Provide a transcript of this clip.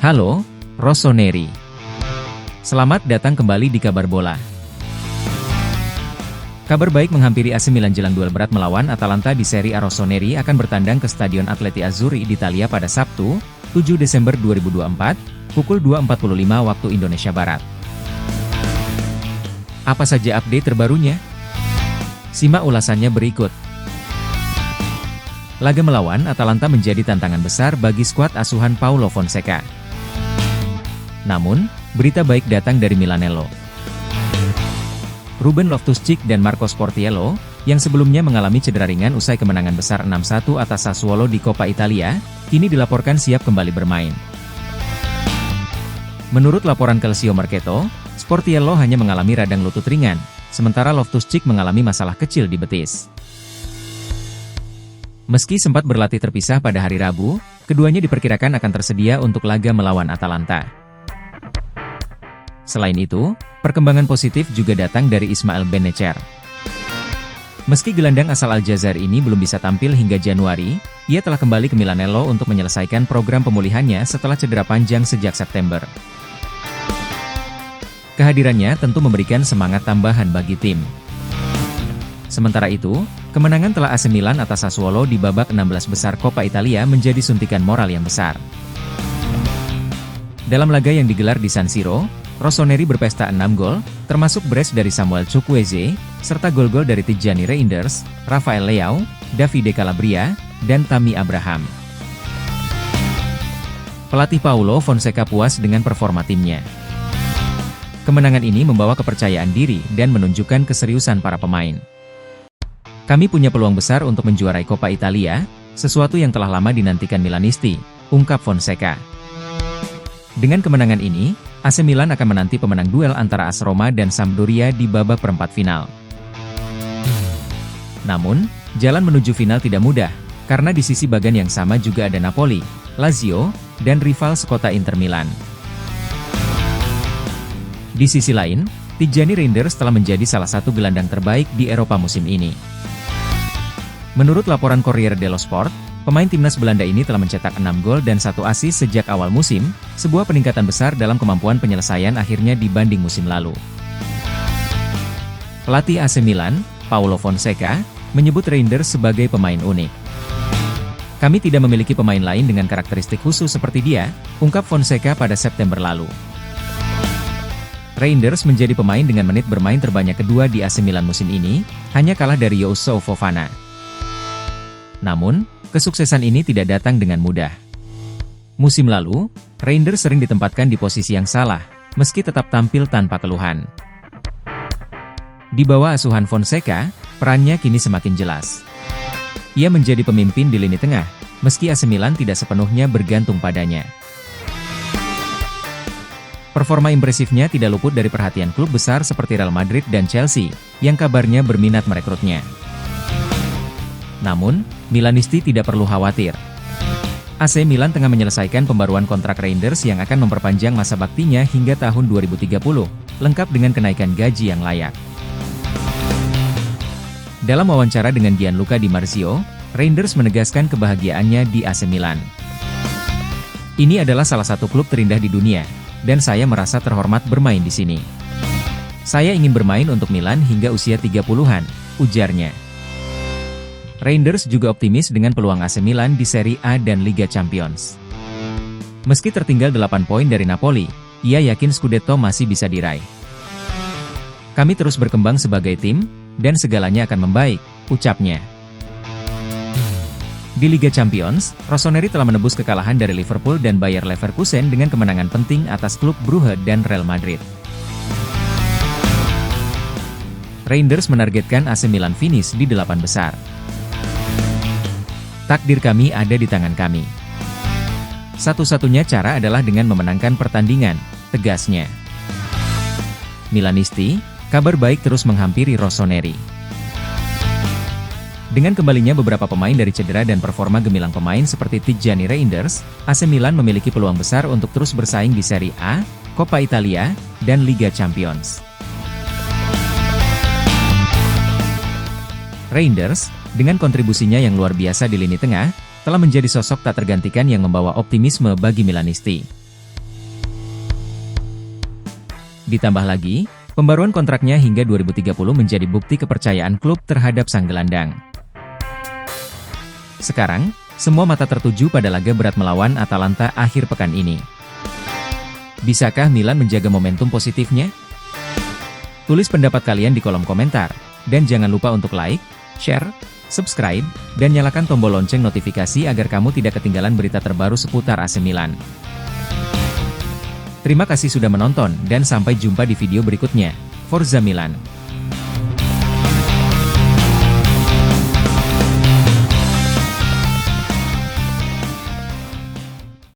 Halo, Rossoneri. Selamat datang kembali di Kabar Bola. Kabar baik menghampiri AC Milan jelang duel berat melawan Atalanta di Serie A. Rossoneri akan bertandang ke Stadion Atleti Azzurri di Italia pada Sabtu, 7 Desember 2024, pukul 2.45 waktu Indonesia Barat. Apa saja update terbarunya? Simak ulasannya berikut. Laga melawan Atalanta menjadi tantangan besar bagi skuad asuhan Paulo Fonseca. Namun, berita baik datang dari Milanello. Ruben Loftus-Cheek dan Marcos Portiello, yang sebelumnya mengalami cedera ringan usai kemenangan besar 6-1 atas Sassuolo di Coppa Italia, kini dilaporkan siap kembali bermain. Menurut laporan Calcio Mercato, Portiello hanya mengalami radang lutut ringan, sementara Loftus-Cheek mengalami masalah kecil di betis. Meski sempat berlatih terpisah pada hari Rabu, keduanya diperkirakan akan tersedia untuk laga melawan Atalanta. Selain itu, perkembangan positif juga datang dari Ismail Bennacer. Meski gelandang asal Aljazair ini belum bisa tampil hingga Januari, ia telah kembali ke Milanello untuk menyelesaikan program pemulihannya setelah cedera panjang sejak September. Kehadirannya tentu memberikan semangat tambahan bagi tim. Sementara itu, kemenangan telak AC Milan atas Sassuolo di babak 16 besar Coppa Italia menjadi suntikan moral yang besar. Dalam laga yang digelar di San Siro, Rossoneri berpesta 6 gol, termasuk brace dari Samuel Chukwueze, serta gol-gol dari Tijjani Reinders, Rafael Leao, Davide Calabria, dan Tammy Abraham. Pelatih Paulo Fonseca puas dengan performa timnya. Kemenangan ini membawa kepercayaan diri dan menunjukkan keseriusan para pemain. Kami punya peluang besar untuk menjuarai Coppa Italia, sesuatu yang telah lama dinantikan Milanisti, ungkap Fonseca. Dengan kemenangan ini, AC Milan akan menanti pemenang duel antara AS Roma dan Sampdoria di babak perempat final. Namun, jalan menuju final tidak mudah, karena di sisi bagan yang sama juga ada Napoli, Lazio, dan rival sekota Inter Milan. Di sisi lain, Tijjani Reinders telah menjadi salah satu gelandang terbaik di Eropa musim ini. Menurut laporan Corriere dello Sport, pemain timnas Belanda ini telah mencetak 6 gol dan 1 assist sejak awal musim, sebuah peningkatan besar dalam kemampuan penyelesaian akhirnya dibanding musim lalu. Pelatih AC Milan, Paulo Fonseca, menyebut Reinders sebagai pemain unik. Kami tidak memiliki pemain lain dengan karakteristik khusus seperti dia, ungkap Fonseca pada September lalu. Reinders menjadi pemain dengan menit bermain terbanyak kedua di AC Milan musim ini, hanya kalah dari Youssouf Fofana. Namun, kesuksesan ini tidak datang dengan mudah. Musim lalu, Reinders sering ditempatkan di posisi yang salah, meski tetap tampil tanpa keluhan. Di bawah asuhan Fonseca, perannya kini semakin jelas. Ia menjadi pemimpin di lini tengah, meski AC Milan tidak sepenuhnya bergantung padanya. Performa impresifnya tidak luput dari perhatian klub besar seperti Real Madrid dan Chelsea, yang kabarnya berminat merekrutnya. Namun, Milanisti tidak perlu khawatir. AC Milan tengah menyelesaikan pembaruan kontrak Reinders yang akan memperpanjang masa baktinya hingga tahun 2030, lengkap dengan kenaikan gaji yang layak. Dalam wawancara dengan Gianluca Di Marzio, Reinders menegaskan kebahagiaannya di AC Milan. Ini adalah salah satu klub terindah di dunia, dan saya merasa terhormat bermain di sini. Saya ingin bermain untuk Milan hingga usia 30-an, ujarnya. Reinders juga optimis dengan peluang AC Milan di Serie A dan Liga Champions. Meski tertinggal 8 poin dari Napoli, ia yakin Scudetto masih bisa diraih. Kami terus berkembang sebagai tim, dan segalanya akan membaik, ucapnya. Di Liga Champions, Rossoneri telah menebus kekalahan dari Liverpool dan Bayer Leverkusen dengan kemenangan penting atas klub Brugge dan Real Madrid. Reinders menargetkan AC Milan finish di 8 besar. Takdir kami ada di tangan kami. Satu-satunya cara adalah dengan memenangkan pertandingan, tegasnya. Milanisti, kabar baik terus menghampiri Rossoneri. Dengan kembalinya beberapa pemain dari cedera dan performa gemilang pemain seperti Tijjani Reinders, AC Milan memiliki peluang besar untuk terus bersaing di Serie A, Coppa Italia, dan Liga Champions. Reinders, dengan kontribusinya yang luar biasa di lini tengah, telah menjadi sosok tak tergantikan yang membawa optimisme bagi Milanisti. Ditambah lagi, pembaruan kontraknya hingga 2030 menjadi bukti kepercayaan klub terhadap sang gelandang. Sekarang, semua mata tertuju pada laga berat melawan Atalanta akhir pekan ini. Bisakah Milan menjaga momentum positifnya? Tulis pendapat kalian di kolom komentar, dan jangan lupa untuk like, share, subscribe, dan nyalakan tombol lonceng notifikasi agar kamu tidak ketinggalan berita terbaru seputar AC Milan. Terima kasih sudah menonton dan sampai jumpa di video berikutnya. Forza Milan!